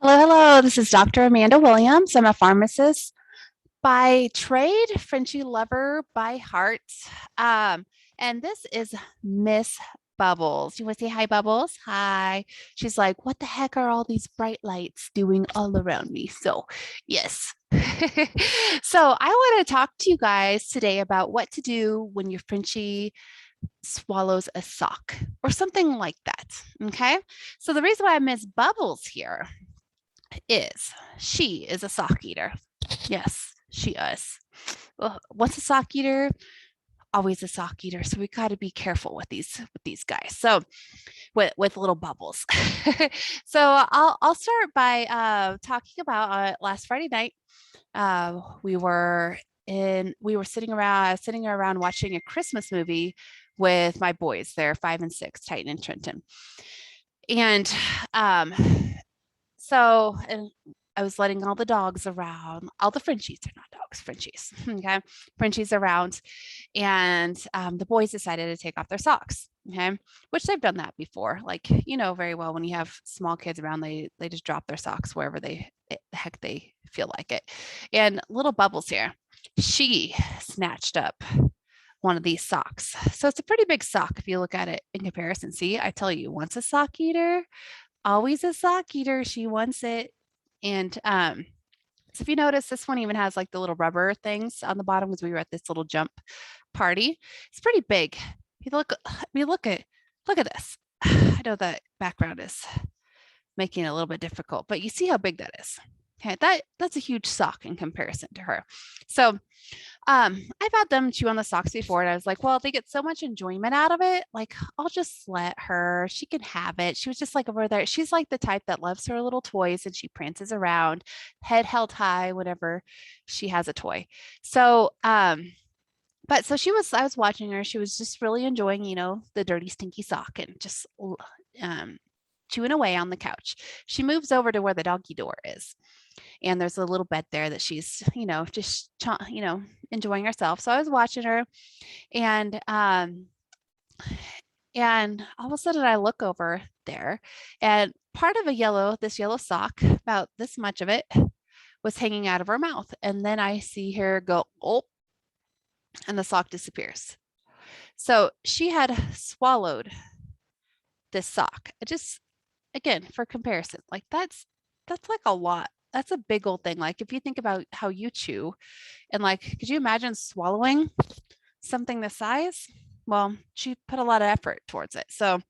Hello, hello. This is Dr. Amanda Williams. I'm a pharmacist by trade, Frenchie lover by heart. Um, and this is Miss Bubbles. You want to say hi, Bubbles? Hi. She's like, what the heck are all these bright lights doing all around me? So, yes. So, I want to talk to you guys today about what to do when your Frenchie swallows a sock or something like that. Okay. So, the reason why I miss Bubbles here is she is a sock eater. Yes, she is. Once a sock eater, always a sock eater. So we got to be careful with these guys. So with little bubbles. So I'll start by talking about last Friday night. We were sitting around watching a Christmas movie with my boys. They're 5 and 6, Titan and Trenton. And um, and I was letting all the dogs around, all the Frenchies, they're not dogs, Frenchies, okay, Frenchies around, and the boys decided to take off their socks, okay, which they've done that before, like very well when you have small kids around, they just drop their socks wherever the heck they feel like it. And little Bubbles here, she snatched up one of these socks. So it's a pretty big sock if you look at it in comparison. See, I tell you, once a sock eater, always a sock eater. She wants it. And so if you notice, this one even has like the little rubber things on the bottom because we were at this little jump party. It's pretty big. Look at this. I know that background is making it a little bit difficult, but you see how big that is. Okay, that's a huge sock in comparison to her. So I've had them chew on the socks before, and I was like, well, they get so much enjoyment out of it. Like, I'll just let her. She can have it. She was just like over there. She's like the type that loves her little toys and she prances around, head held high whenever she has a toy. So, but so I was watching her. She was just really enjoying, the dirty, stinky sock and just um, chewing away on the couch. She moves over to where the doggy door is, and there's a little bed there that she's just enjoying herself. So I was watching her, and all of a sudden I look over there, and part of this yellow sock, about this much of it, was hanging out of her mouth, and then I see her go, oh, and the sock disappears. So she had swallowed this sock. It just, again, for comparison, like that's like a lot. That's a big old thing. Like if you think about how you chew, and like, could you imagine swallowing something this size? Well, she put a lot of effort towards it. So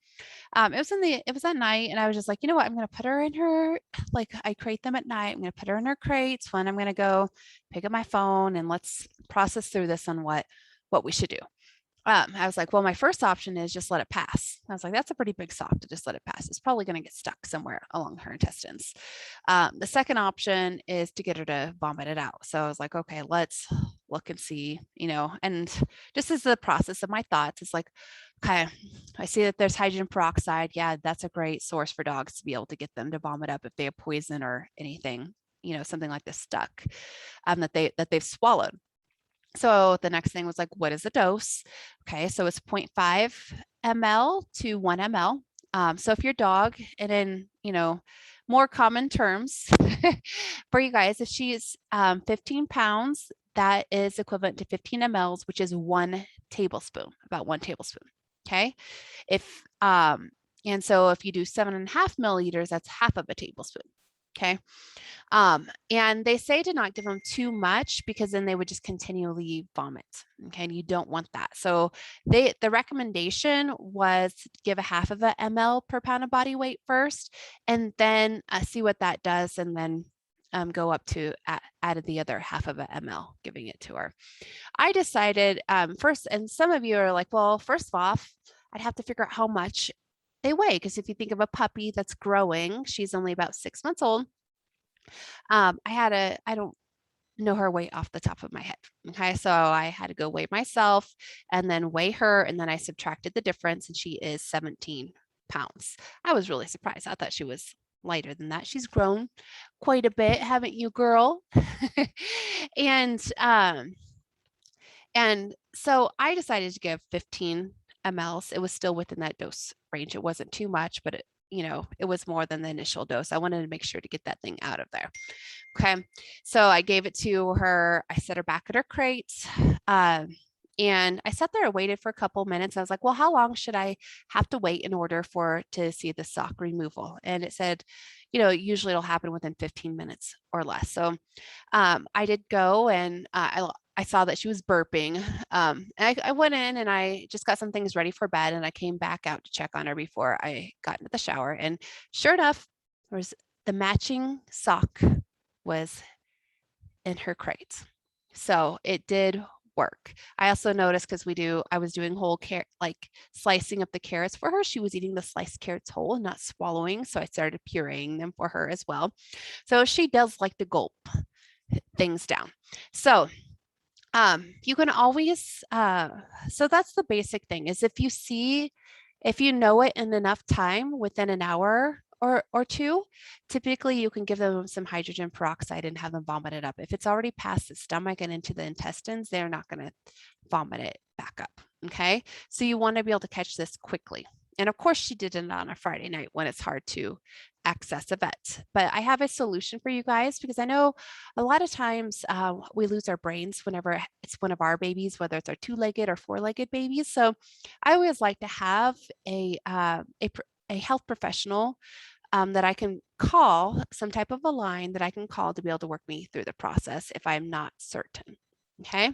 it was at night, and I was just like, you know what, I'm gonna put her in her, like, I crate them at night. I'm gonna put her in her crates when I'm gonna go pick up my phone, and let's process through this on what we should do. I was like, well, my first option is just let it pass. I was like, that's a pretty big sock to just let it pass. It's probably going to get stuck somewhere along her intestines. The second option is to get her to vomit it out. So I was like, okay, let's look and see, and just as the process of my thoughts, it's like, okay, I see that there's hydrogen peroxide. Yeah, that's a great source for dogs to be able to get them to vomit up if they have poison or anything, something like this stuck that they've swallowed. So the next thing was like, what is the dose? Okay, so it's 0.5 ml to 1 ml. So if your dog, and in more common terms for you guys, if she's 15 pounds, that is equivalent to 15 mLs, which is 1 tablespoon, about 1 tablespoon. Okay, if and so if you do 7.5 milliliters, that's half of a tablespoon. Okay. And they say to not give them too much because then they would just continually vomit. Okay. And you don't want that. So the recommendation was to give a half of a ml per pound of body weight first, and then see what that does. And then go up to added the other half of a ml, giving it to her. I decided first, and some of you are like, well, first off, I'd have to figure out how much they weigh. Because if you think of a puppy that's growing, she's only about 6 months old. I don't know her weight off the top of my head. Okay. So I had to go weigh myself and then weigh her. And then I subtracted the difference, and she is 17 pounds. I was really surprised. I thought she was lighter than that. She's grown quite a bit, haven't you, girl? and, and so I decided to give 15 mLs. It was still within that dose range. It wasn't too much, but it was more than the initial dose. I wanted to make sure to get that thing out of there. Okay. So I gave it to her. I set her back at her crate. And I sat there and waited for a couple minutes. I was like, well, how long should I have to wait in order to see the sock removal? And it said, usually it'll happen within 15 minutes or less. So I did go, and I saw that she was burping. And I went in and I just got some things ready for bed, and I came back out to check on her before I got into the shower. And sure enough, there was the matching sock was in her crate. So it did work. I also noticed, because I was doing whole carrot, like slicing up the carrots for her. She was eating the sliced carrots whole and not swallowing. So I started pureeing them for her as well. So she does like to gulp things down. So you can always, so that's the basic thing, is if you know it in enough time, within an hour or two, typically you can give them some hydrogen peroxide and have them vomit it up. If it's already past the stomach and into the intestines, they're not going to vomit it back up. Okay. So you want to be able to catch this quickly. And of course she did it on a Friday night when it's hard to access a vet. But I have a solution for you guys, because I know a lot of times we lose our brains whenever it's one of our babies, whether it's our 2-legged or 4-legged babies. So I always like to have a health professional that I can call, some type of a line that I can call to be able to work me through the process if I'm not certain. Okay.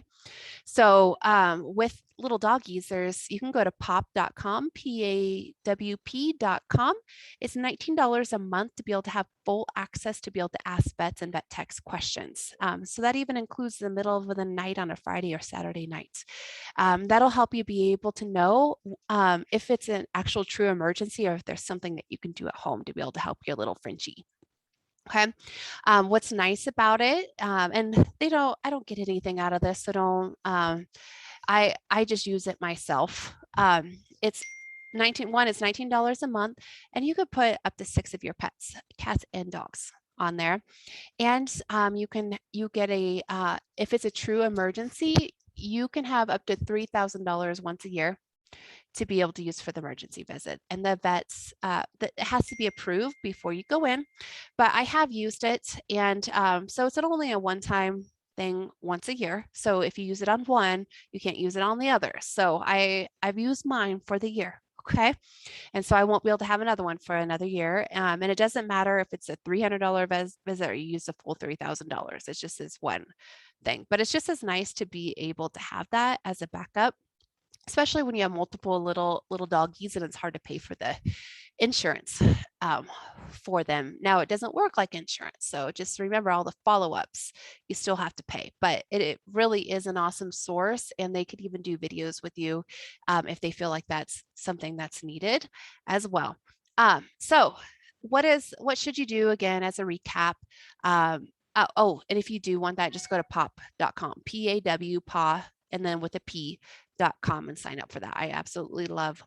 So with little doggies, you can go to pawp.com, PAWP.com. It's $19 a month to be able to have full access to be able to ask vets and vet techs questions. So that even includes the middle of the night on a Friday or Saturday night. That'll help you be able to know if it's an actual true emergency, or if there's something that you can do at home to be able to help your little Frenchie. Okay. What's nice about it, and I don't get anything out of this, so don't, I just use it myself. It's $19 a month, and you could put up to 6 of your pets, cats and dogs, on there. And you get if it's a true emergency, you can have up to $3,000 once a year to be able to use for the emergency visit. And the vets, that has to be approved before you go in, but I have used it. And so it's only a one-time thing once a year. So if you use it on one, you can't use it on the other. So I've used mine for the year. Okay. And so I won't be able to have another one for another year. And it doesn't matter if it's a $300 visit or you use the full $3,000. It's just this one thing, but it's just as nice to be able to have that as a backup, especially when you have multiple little doggies and it's hard to pay for the insurance for them. Now, it doesn't work like insurance. So just remember all the follow-ups you still have to pay, but it really is an awesome source, and they could even do videos with you if they feel like that's something that's needed as well. So what should you do, again, as a recap? And if you do want that, just go to pawp.com, PAW, paw, and then with a P.com, and sign up for that. I absolutely love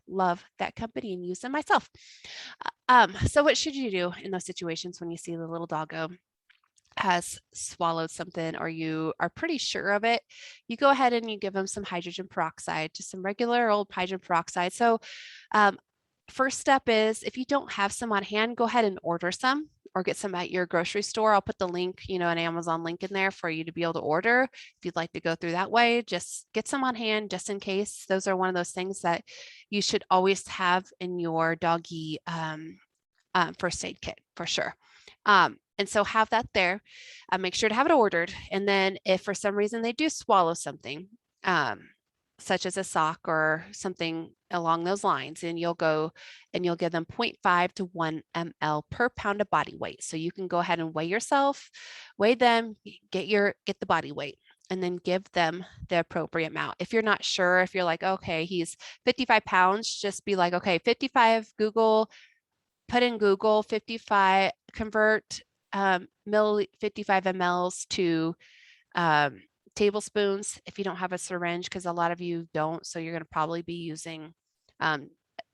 that company and use them myself. So what should you do in those situations when you see the little doggo has swallowed something, or you are pretty sure of it? You go ahead and you give them some hydrogen peroxide, just some regular old hydrogen peroxide. So first step is, if you don't have some on hand, go ahead and order some, or get some at your grocery store. I'll put the link, an Amazon link in there for you to be able to order. If you'd like to go through that way, just get some on hand just in case. Those are one of those things that you should always have in your doggy first aid kit for sure. And so have that there. Make sure to have it ordered. And then if for some reason they do swallow something, such as a sock or something along those lines, and you'll go and you'll give them 0.5 to 1 ml per pound of body weight. So you can go ahead and weigh yourself, weigh them, get the body weight, and then give them the appropriate amount. If you're not sure, if you're like, okay, he's 55 pounds, just be like, okay, 55, put in Google 55, convert 55 mLs to tablespoons if you don't have a syringe, because a lot of you don't. So you're going to probably be using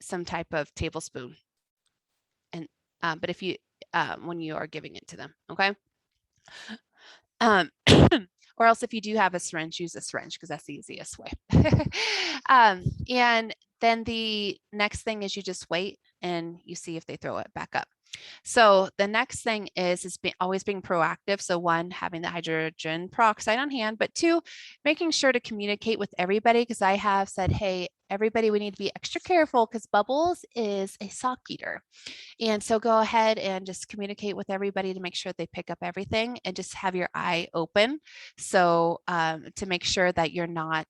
some type of tablespoon. And but if you when you are giving it to them, okay. Or else if you do have a syringe, use a syringe, because that's the easiest way. And then the next thing is you just wait and you see if they throw it back up. So the next thing is always being proactive. So one, having the hydrogen peroxide on hand, but two, making sure to communicate with everybody, because I have said, hey, everybody, we need to be extra careful because Bubbles is a sock eater. And so go ahead and just communicate with everybody to make sure they pick up everything, and just have your eye open. So to make sure that you're not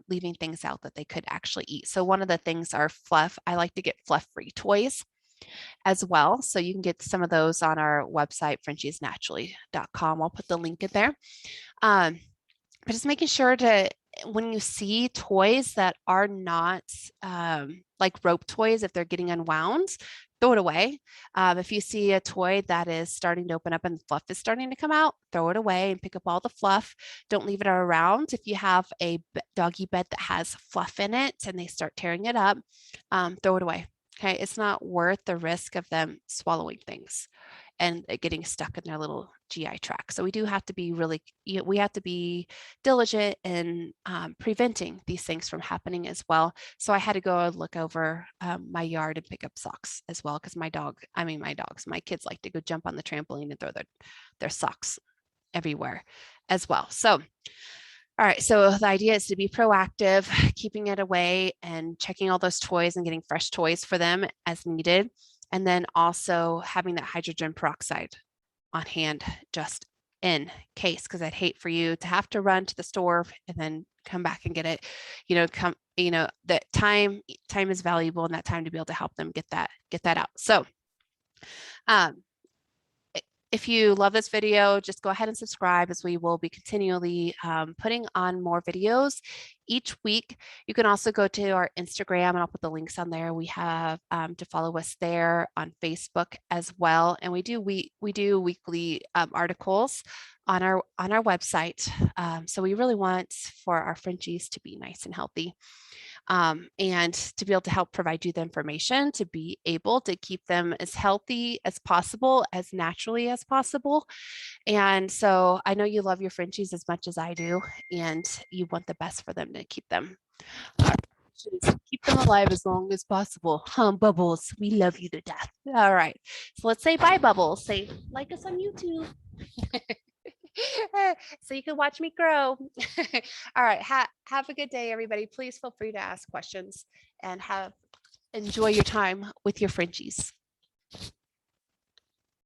leaving things out that they could actually eat. So one of the things are fluff. I like to get fluff-free toys as well. So you can get some of those on our website, frenchiesnaturally.com. I'll put the link in there. But just making sure to, when you see toys that are not like rope toys, if they're getting unwound, throw it away. If you see a toy that is starting to open up and fluff is starting to come out, throw it away and pick up all the fluff. Don't leave it around. If you have a doggy bed that has fluff in it and they start tearing it up, throw it away. Okay, it's not worth the risk of them swallowing things and getting stuck in their little GI tract. So we do have to be really, we have to be diligent in preventing these things from happening as well. So I had to go and look over my yard and pick up socks as well, because my kids like to go jump on the trampoline and throw their socks everywhere as well. So all right, so the idea is to be proactive, keeping it away and checking all those toys and getting fresh toys for them as needed. And then also having that hydrogen peroxide on hand just in case, because I'd hate for you to have to run to the store and then come back and get it. That time is valuable, and that time to be able to help them get that out. So if you love this video, just go ahead and subscribe, as we will be continually putting on more videos each week. You can also go to our Instagram, and I'll put the links on there. We have to follow us there on Facebook as well. And we do weekly articles on our website. So we really want for our Frenchies to be nice and healthy. And to be able to help provide you the information to be able to keep them as healthy as possible, as naturally as possible. And so I know you love your Frenchies as much as I do, and you want the best for them to keep them. Keep them alive as long as possible. Bubbles, we love you to death. All right. So let's say bye, Bubbles. Say, like us on YouTube. So you can watch me grow. All right. Have a good day, everybody. Please feel free to ask questions and enjoy your time with your Frenchies.